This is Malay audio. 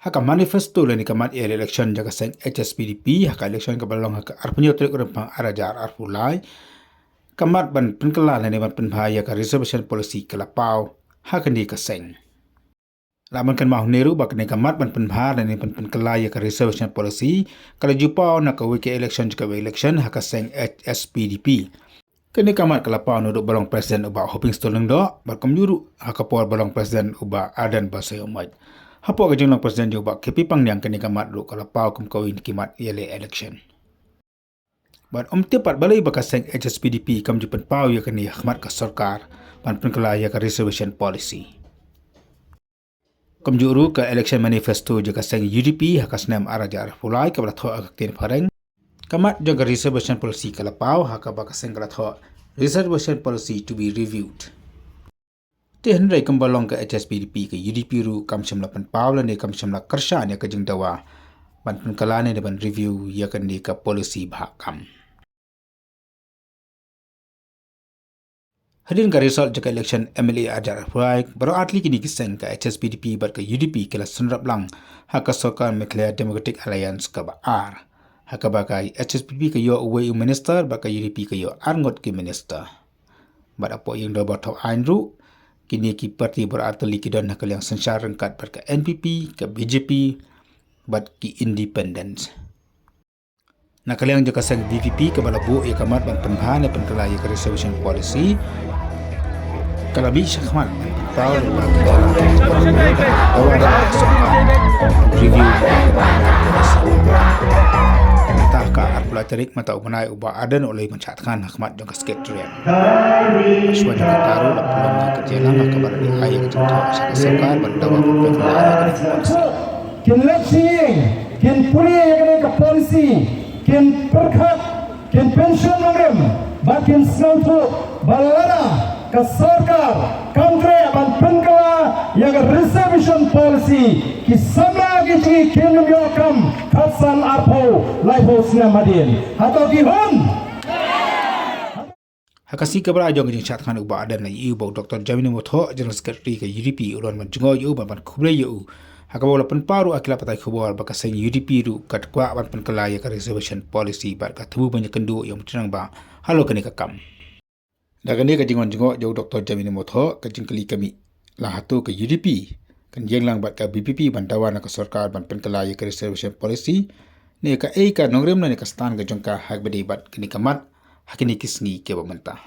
haka manifesto le ni kamat election jaga seng HSPDP haka election ka balong haka arpunyo trik urang arajar arpulai kamat ban penkala le ni ban penbahaya ka reservation policy kelapau haka ni ka seng laman kan mahu neru bak ni kamat ban penbahar le ni ban penkala ya ka reservation policy kala jupau na ka wiki election jaga election haka seng HSPDP kini kamat kelapau nuduk balong presiden ubah hoping stoleng do berkomjuru haka por balong presiden ubah Adan Basayomait hapo ka jenglang presiden ubah kepi pangyang kini kamat duk kelapau kum kawin kimat yele election ban tepat balai bakaseng HSPDP kam jupan pau ya kini khmat ka sarkar ban penkala ya ka reservation policy Kamjuru ke election manifesto jaga seng UDP haka senam arajar fulai ke belatho aktin pareng kamat jaga reservation policy kalapau haka bakaseng kalatho reservation policy to be reviewed Tihan rai kembalong ke HSPDP ke UDP ru kam semla penpau la ne kam semla kersha ne ke jeng dawa ban penkala ne ban review ya kan ni ka policy bahakam Hadirin ka result jaka election MLA ajar fulai baru atli kini kiseng ka HSPDP bar ka UDP kala sunrap lang haka sarkar Mekhlaya Democratic Alliance ka ba R haka bakai HSPDP ka yo away minister bar ka UDP ka yo arngot ki minister bar apo yung do batau ainru kini ki parti beratli kidon nakal yang sensar rengkat bar ka NPP ka BJP bar ki independence nakal yang jaka seng DVP ka balabu ya kamat ban penbahan ya penkala ya ka reservation policy kalau bisa khmat tahu bagi dalam review tak ka arpula tarik mata umanai ubah adan oleh mencatkan khmat jangka sekretariat suatu taruh lapulang kejelang kabar di ayat contoh sekar berdawa berpengaruh kin lepsing kin puri ke polisi kin perkat kin pension ngrem bakin snautu balana ke sarkar country ban penkala yang reservation policy kisama gici kinum yokam katsan arpo laiho sinamadin atau gihon Hakasi kabra jong jing chat khan uba adan na yu bau Dr. Jamini Motho general secretary ke UDP ulon man jungo yu ban khubre yu hakabola penparu akila patai khubor bakaseng UDP ru katkwa ban penkala ya ka reservation policy bar ka thubu banyak kendu yang menang ba halo kani kakam Dagani ka jingon jingo jauh Dr. Jamini Motho ka jingkali kami lahatu ke UDP kan jenglang bat ka BPP bantawa na ka sarkar ban penkala ya ka reservation policy ne ka nongrem na ne ka stan ka jongka hak bedi bat kini kamat hakini kisni ke bamenta